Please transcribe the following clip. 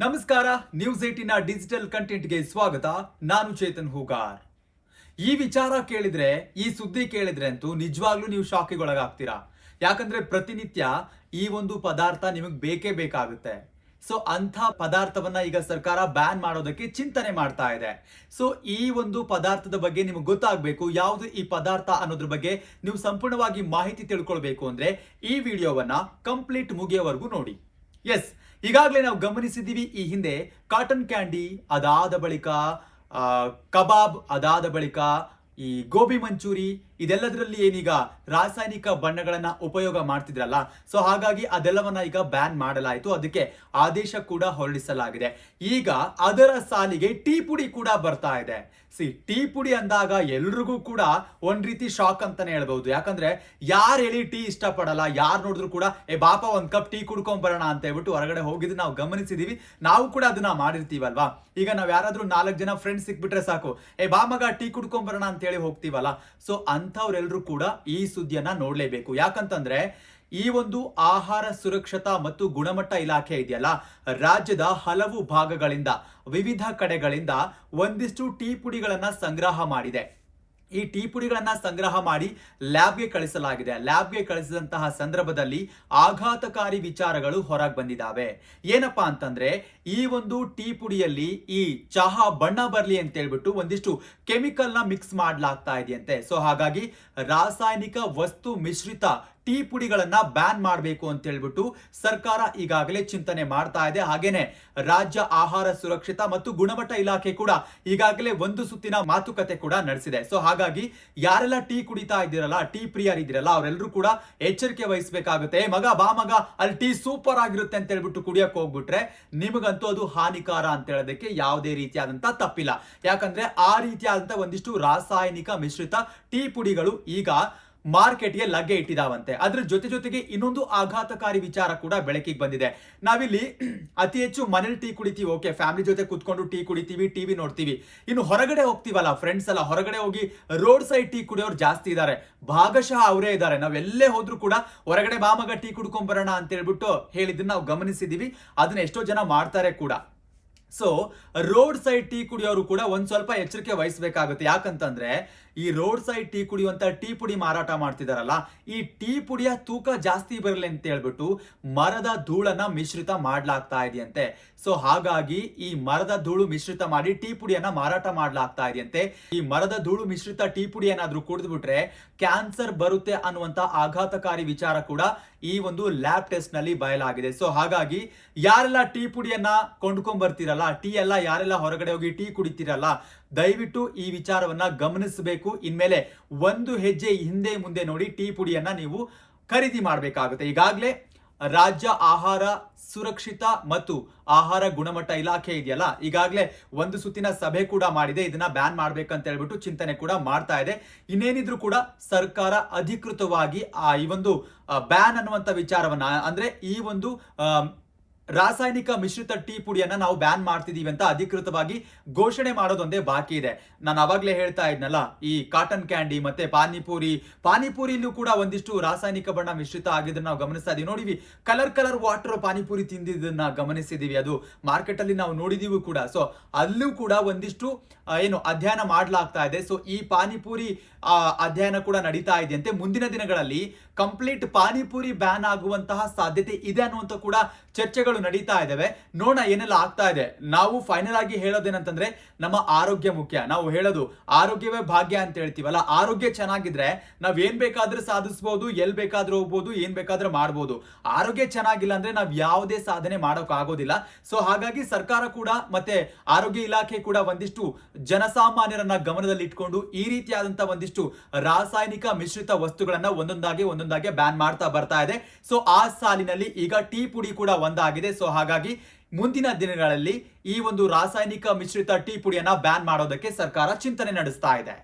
ನಮಸ್ಕಾರ. News 18 digital ಕಂಟೆಂಟ್ಗೆ ಸ್ವಾಗತ. ನಾನು ಚೇತನ್ ಹೂಗಾರ್. ಈ ವಿಚಾರ ಕೇಳಿದ್ರೆ, ಈ ಸುದ್ದಿ ಕೇಳಿದ್ರೆ ಅಂತೂ ನಿಜವಾಗ್ಲೂ ನೀವು ಶಾಕಿಗೆ ಒಳಗಾಗ್ತೀರಾ. ಯಾಕಂದ್ರೆ ಪ್ರತಿನಿತ್ಯ ಈ ಒಂದು ಪದಾರ್ಥ ನಿಮಗೆ ಬೇಕೇ ಬೇಕಾಗುತ್ತೆ. ಸೊ ಅಂಥ ಪದಾರ್ಥವನ್ನ ಈಗ ಸರ್ಕಾರ ಬ್ಯಾನ್ ಮಾಡೋದಕ್ಕೆ ಚಿಂತನೆ ಮಾಡ್ತಾ ಇದೆ. ಸೊ ಈ ಒಂದು ಪದಾರ್ಥದ ಬಗ್ಗೆ ನಿಮಗೆ ಗೊತ್ತಾಗಬೇಕು, ಯಾವುದು ಈ ಪದಾರ್ಥ ಅನ್ನೋದ್ರ ಬಗ್ಗೆ ನೀವು ಸಂಪೂರ್ಣವಾಗಿ ಮಾಹಿತಿ ತಿಳ್ಕೊಳ್ಬೇಕು ಅಂದ್ರೆ ಈ ವಿಡಿಯೋವನ್ನ ಕಂಪ್ಲೀಟ್ ಮುಗಿಯೋವರೆಗೂ ನೋಡಿ. ಎಸ್, ಈಗಾಗಲೇ ನಾವು ಗಮನಿಸಿದ್ದೀವಿ, ಈ ಹಿಂದೆ ಕಾಟನ್ ಕ್ಯಾಂಡಿ, ಅದಾದ ಬಳಿಕ ಕಬಾಬ್, ಅದಾದ ಬಳಿಕ ಈ ಗೋಬಿ ಮಂಚೂರಿ, ಇದೆಲ್ಲದರಲ್ಲಿ ಏನೀಗ ರಾಸಾಯನಿಕ ಬಣ್ಣಗಳನ್ನ ಉಪಯೋಗ ಮಾಡ್ತಿದ್ರಲ್ಲ, ಸೊ ಹಾಗಾಗಿ ಅದೆಲ್ಲವನ್ನ ಈಗ ಬ್ಯಾನ್ ಮಾಡಲಾಯಿತು. ಅದಕ್ಕೆ ಆದೇಶ ಕೂಡ ಹೊರಡಿಸಲಾಗಿದೆ. ಈಗ ಅದರ ಸಾಲಿಗೆ ಟೀ ಪುಡಿ ಕೂಡ ಬರ್ತಾ ಇದೆ. ಟೀ ಪುಡಿ ಅಂದಾಗ ಎಲ್ರಿಗೂ ಕೂಡ ಒಂದ್ ರೀತಿ ಶಾಕ್ ಅಂತಾನೆ ಹೇಳ್ಬಹುದು. ಯಾಕಂದ್ರೆ ಯಾರು ಹೇಳಿ ಟೀ ಇಷ್ಟಪಡಲ್ಲ, ಯಾರು ನೋಡಿದ್ರು ಕೂಡ ಬಾಪ ಒಂದ್ ಕಪ್ ಟೀ ಕುಡ್ಕೊಂಡ್ ಬರೋಣ ಅಂತ ಹೇಳ್ಬಿಟ್ಟು ಹೊರಗಡೆ ಹೋಗಿದ್ದು ನಾವು ಗಮನಿಸಿದೀವಿ. ನಾವು ಕೂಡ ಅದನ್ನ ಮಾಡಿರ್ತೀವಲ್ವಾ. ಈಗ ನಾವ್ ಯಾರಾದ್ರೂ 4 ಜನ ಫ್ರೆಂಡ್ಸ್ ಸಿಕ್ಬಿಟ್ರೆ ಸಾಕು, ಬಾ ಮಗ ಟೀ ಕುಡ್ಕೊಂಡ್ ಬರೋಣ ಅಂತ ಹೇಳಿ ಹೋಗ್ತೀವಲ್ಲ. ಸೊ ಅಂಥವ್ರೆಲ್ರೂ ಕೂಡ ಈ ಸುದ್ದಿಯನ್ನ ನೋಡ್ಲೇಬೇಕು. ಯಾಕಂತಂದ್ರೆ ಈ ಒಂದು ಆಹಾರ ಸುರಕ್ಷತಾ ಮತ್ತು ಗುಣಮಟ್ಟ ಇಲಾಖೆ ಇದೆಯಲ್ಲ, ರಾಜ್ಯದ ಹಲವು ಭಾಗಗಳಿಂದ, ವಿವಿಧ ಕಡೆಗಳಿಂದ ಒಂದಿಷ್ಟು ಟೀ ಪುಡಿಗಳನ್ನ ಸಂಗ್ರಹ ಮಾಡಿದೆ. ಈ ಟೀ ಪುಡಿಗಳನ್ನ ಸಂಗ್ರಹ ಮಾಡಿ ಲ್ಯಾಬ್ಗೆ ಕಳಿಸಲಾಗಿದೆ. ಲ್ಯಾಬ್ಗೆ ಕಳಿಸಿದಂತಹ ಸಂದರ್ಭದಲ್ಲಿ ಆಘಾತಕಾರಿ ವಿಚಾರಗಳು ಹೊರಗೆ ಬಂದಿದ್ದಾವೆ. ಏನಪ್ಪಾ ಅಂತಂದ್ರೆ, ಈ ಒಂದು ಟೀ ಪುಡಿಯಲ್ಲಿ ಈ ಚಹಾ ಬಣ್ಣ ಬರ್ಲಿ ಅಂತ ಹೇಳ್ಬಿಟ್ಟು ಒಂದಿಷ್ಟು ಕೆಮಿಕಲ್ ನ ಮಿಕ್ಸ್ ಮಾಡ್ಲಾಗ್ತಾ ಇದೆಯಂತೆ. ಸೊ ಹಾಗಾಗಿ ರಾಸಾಯನಿಕ ವಸ್ತು ಮಿಶ್ರಿತ ಟೀ ಪುಡಿಗಳನ್ನ ಬ್ಯಾನ್ ಮಾಡಬೇಕು ಅಂತ ಹೇಳ್ಬಿಟ್ಟು ಸರ್ಕಾರ ಈಗಾಗಲೇ ಚಿಂತನೆ ಮಾಡ್ತಾ ಇದೆ. ಹಾಗೇನೆ ರಾಜ್ಯ ಆಹಾರ ಸುರಕ್ಷತಾ ಮತ್ತು ಗುಣಮಟ್ಟ ಇಲಾಖೆ ಕೂಡ ಈಗಾಗಲೇ ಒಂದು ಸುತ್ತಿನ ಮಾತುಕತೆ ಕೂಡ ನಡೆಸಿದೆ. ಸೊ ಹಾಗಾಗಿ ಯಾರೆಲ್ಲ ಟೀ ಕುಡಿತಾ ಇದ್ದೀರಲ್ಲ, ಟೀ ಪ್ರಿಯರಿದ್ದೀರಲ್ಲ, ಅವರೆಲ್ಲರೂ ಕೂಡ ಎಚ್ಚರಿಕೆ ವಹಿಸಬೇಕಾಗುತ್ತೆ. ಮಗ ಬಾ ಮಗ, ಅಲ್ಲಿ ಟೀ ಸೂಪರ್ ಆಗಿರುತ್ತೆ ಅಂತ ಹೇಳ್ಬಿಟ್ಟು ಕುಡಿಯಕ್ಕೆ ಹೋಗ್ಬಿಟ್ರೆ ನಿಮಗಂತೂ ಅದು ಹಾನಿಕಾರ ಅಂತ ಹೇಳೋದಕ್ಕೆ ಯಾವುದೇ ರೀತಿಯಾದಂತ ತಪ್ಪಿಲ್ಲ. ಯಾಕಂದ್ರೆ ಆ ರೀತಿಯಾದಂತ ಒಂದಿಷ್ಟು ರಾಸಾಯನಿಕ ಮಿಶ್ರಿತ ಟೀ ಪುಡಿಗಳು ಈಗ ಮಾರ್ಕೆಟ್ಗೆ ಲಗ್ಗೆ ಇಟ್ಟಿದಾವಂತೆ. ಅದ್ರ ಜೊತೆಗೆ ಇನ್ನೊಂದು ಆಘಾತಕಾರಿ ವಿಚಾರ ಕೂಡ ಬೆಳಕಿಗೆ ಬಂದಿದೆ. ನಾವಿಲ್ಲಿ ಅತಿ ಹೆಚ್ಚು ಮನೇಲಿ ಟೀ ಕುಡಿತೀವಿ, ಓಕೆ, ಫ್ಯಾಮಿಲಿ ಜೊತೆ ಕುತ್ಕೊಂಡು ಟೀ ಕುಡಿತೀವಿ, ಟಿವಿ ನೋಡ್ತೀವಿ. ಇನ್ನು ಹೊರಗಡೆ ಹೋಗ್ತೀವಲ್ಲ ಫ್ರೆಂಡ್ಸ್ ಎಲ್ಲ, ಹೊರಗಡೆ ಹೋಗಿ ರೋಡ್ ಸೈಡ್ ಟೀ ಕುಡಿಯೋರು ಜಾಸ್ತಿ ಇದ್ದಾರೆ, ಭಾಗಶಃ ಅವರೇ ಇದ್ದಾರೆ. ನಾವೆಲ್ಲೇ ಹೋದ್ರು ಕೂಡ ಹೊರಗಡೆ ಬಾಮಗ ಟೀ ಕುಡ್ಕೊಂಡ್ ಬರೋಣ ಅಂತ ಹೇಳ್ಬಿಟ್ಟು ಹೇಳಿದ್ದನ್ನ ನಾವು ಗಮನಿಸಿದೀವಿ. ಅದನ್ನ ಎಷ್ಟೋ ಜನ ಮಾಡ್ತಾರೆ ಕೂಡ. ಸೊ ರೋಡ್ ಸೈಡ್ ಟೀ ಕುಡಿಯೋರು ಕೂಡ ಒಂದ್ ಸ್ವಲ್ಪ ಎಚ್ಚರಿಕೆ ವಹಿಸಬೇಕಾಗುತ್ತೆ. ಯಾಕಂತಂದ್ರೆ ಈ ರೋಡ್ ಸೈಡ್ ಟೀ ಕುಡಿಯುವಂತ ಟೀ ಪುಡಿ ಮಾರಾಟ ಮಾಡ್ತಿದಾರಲ್ಲ, ಈ ಟೀ ಪುಡಿಯ ತೂಕ ಜಾಸ್ತಿ ಬರಲಿ ಅಂತ ಹೇಳ್ಬಿಟ್ಟು ಮರದ ಧೂಳನ್ನ ಮಿಶ್ರಿತ ಮಾಡ್ಲಾಗ್ತಾ ಇದೆಯಂತೆ. ಸೊ ಹಾಗಾಗಿ ಈ ಮರದ ಧೂಳು ಮಿಶ್ರಿತ ಮಾಡಿ ಟೀ ಪುಡಿಯನ್ನ ಮಾರಾಟ ಮಾಡ್ಲಾಗ್ತಾ ಇದೆಯಂತೆ. ಈ ಮರದ ಧೂಳು ಮಿಶ್ರಿತ ಟೀ ಪುಡಿ ಏನಾದ್ರೂ ಕುಡಿದ್ಬಿಟ್ರೆ ಕ್ಯಾನ್ಸರ್ ಬರುತ್ತೆ ಅನ್ನುವಂತ ಆಘಾತಕಾರಿ ವಿಚಾರ ಕೂಡ ಈ ಒಂದು ಲ್ಯಾಬ್ ಟೆಸ್ಟ್ ನಲ್ಲಿ ಬಯಲಾಗಿದೆ. ಸೊ ಹಾಗಾಗಿ ಯಾರೆಲ್ಲ ಟೀ ಪುಡಿಯನ್ನ ಕೊಂಡ್ಕೊಂಡ್ ಬರ್ತೀರಲ್ಲ, ಟೀ ಎಲ್ಲ ಯಾರೆಲ್ಲ ಹೊರಗಡೆ ಹೋಗಿ ಟೀ ಕುಡಿತೀರಲ್ಲ, ದಯವಿಟ್ಟು ಈ ವಿಚಾರವನ್ನ ಗಮನಿಸಬೇಕು. ಇನ್ಮೇಲೆ ಒಂದು ಹೆಜ್ಜೆ ಹಿಂದೆ ಮುಂದೆ ನೋಡಿ ಟೀ ಪುಡಿಯನ್ನ ನೀವು ಖರೀದಿ ಮಾಡಬೇಕಾಗುತ್ತೆ. ಈಗಾಗಲೇ ರಾಜ್ಯ ಆಹಾರ ಸುರಕ್ಷಿತ ಮತ್ತು ಆಹಾರ ಗುಣಮಟ್ಟ ಇಲಾಖೆ ಇದೆಯಲ್ಲ, ಈಗಾಗಲೇ ಒಂದು ಸುತ್ತಿನ ಸಭೆ ಕೂಡ ಮಾಡಿದೆ. ಇದನ್ನ ಬ್ಯಾನ್ ಮಾಡ್ಬೇಕಂತ ಹೇಳ್ಬಿಟ್ಟು ಚಿಂತನೆ ಕೂಡ ಮಾಡ್ತಾ ಇದೆ. ಇನ್ನೇನಿದ್ರು ಕೂಡ ಸರ್ಕಾರ ಅಧಿಕೃತವಾಗಿ ಈ ಒಂದು ಬ್ಯಾನ್ ಅನ್ನುವಂತ ವಿಚಾರವನ್ನ, ಅಂದ್ರೆ ಈ ಒಂದು ರಾಸಾಯನಿಕ ಮಿಶ್ರಿತ ಟೀ ಪುಡಿಯನ್ನ ನಾವು ಬ್ಯಾನ್ ಮಾಡ್ತಿದೀವಿ ಅಂತ ಅಧಿಕೃತವಾಗಿ ಘೋಷಣೆ ಮಾಡೋದೊಂದೇ ಬಾಕಿ ಇದೆ. ನಾನು ಅವಾಗ್ಲೇ ಹೇಳ್ತಾ ಇದ್ನಲ್ಲ, ಈ ಕಾಟನ್ ಕ್ಯಾಂಡಿ ಮತ್ತೆ ಪಾನಿಪುರಿಲೂ ಕೂಡ ಒಂದಿಷ್ಟು ರಾಸಾಯನಿಕ ಬಣ್ಣ ಮಿಶ್ರಿತ ಆಗಿದ್ದನ್ನ ನಾವು ಗಮನಿಸ್ತಾ ಇದೀವಿ. ನೋಡಿವಿ, ಕಲರ್ ವಾಟರ್ ಪಾನಿಪುರಿ ತಿಂದಿದ್ದನ್ನ ಗಮನಿಸಿದೀವಿ. ಅದು ಮಾರ್ಕೆಟ್ ಅಲ್ಲಿ ನಾವು ನೋಡಿದೀವಿ ಕೂಡ. ಸೊ ಅಲ್ಲೂ ಕೂಡ ಒಂದಿಷ್ಟು ಅಧ್ಯಯನ ಮಾಡ್ಲಾಗ್ತಾ ಇದೆ. ಸೊ ಈ ಪಾನಿಪುರಿ ಅಧ್ಯಯನ ಕೂಡ ನಡೀತಾ ಇದೆಯಂತೆ. ಮುಂದಿನ ದಿನಗಳಲ್ಲಿ ಕಂಪ್ಲೀಟ್ ಪಾನಿಪುರಿ ಬ್ಯಾನ್ ಆಗುವಂತಹ ಸಾಧ್ಯತೆ ಇದೆ ಅನ್ನುವಂತ ಕೂಡ ಚರ್ಚೆಗಳು ನಡೀತಾ ಇದಾವೆ. ನೋಡೋಣ ಏನೆಲ್ಲ ಆಗ್ತಾ ಇದೆ. ನಾವು ಫೈನಲ್ ಆಗಿ ಹೇಳೋದೇನಂತಂದ್ರೆ, ನಮ್ಮ ಆರೋಗ್ಯ ಮುಖ್ಯ. ನಾವು ಹೇಳೋದು ಆರೋಗ್ಯವೇ ಭಾಗ್ಯ ಅಂತ ಹೇಳ್ತೀವಲ್ಲ, ಆರೋಗ್ಯ ಚೆನ್ನಾಗಿದ್ರೆ ನಾವ್ ಏನ್ ಬೇಕಾದ್ರೂ ಸಾಧಿಸಬಹುದು, ಎಲ್ ಬೇಕಾದ್ರೂ ಹೋಗ್ಬೋದು, ಏನ್ ಬೇಕಾದ್ರೂ ಮಾಡ್ಬೋದು. ಆರೋಗ್ಯ ಚೆನ್ನಾಗಿಲ್ಲ ಅಂದ್ರೆ ನಾವ್ ಯಾವುದೇ ಸಾಧನೆ ಮಾಡೋಕ್ ಆಗೋದಿಲ್ಲ. ಸೊ ಹಾಗಾಗಿ ಸರ್ಕಾರ ಕೂಡ ಮತ್ತೆ ಆರೋಗ್ಯ ಇಲಾಖೆ ಕೂಡ ಒಂದಿಷ್ಟು ಜನಸಾಮಾನ್ಯರನ್ನ ಗಮನದಲ್ಲಿ ಇಟ್ಕೊಂಡು ಈ ರೀತಿಯಾದಂತ ಒಂದಿಷ್ಟು ರಾಸಾಯನಿಕ ಮಿಶ್ರಿತ ವಸ್ತುಗಳನ್ನ ಒಂದೊಂದಾಗಿ ಬ್ಯಾನ್ ಮಾಡ್ತಾ ಬರ್ತಾ ಇದೆ. ಸೊ ಆ ಸಾಲಿನಲ್ಲಿ ಈಗ ಟೀ ಪುಡಿ ಕೂಡ ಒಂದಾಗಿದೆ. ಸೊ ಹಾಗಾಗಿ ಮುಂದಿನ ದಿನಗಳಲ್ಲಿ ಈ ಒಂದು ರಾಸಾಯನಿಕ ಮಿಶ್ರಿತ ಟೀ ಪುಡಿಯನ್ನ ಬ್ಯಾನ್ ಮಾಡೋದಕ್ಕೆ ಸರ್ಕಾರ ಚಿಂತನೆ ನಡೆಸ್ತಾ ಇದೆ.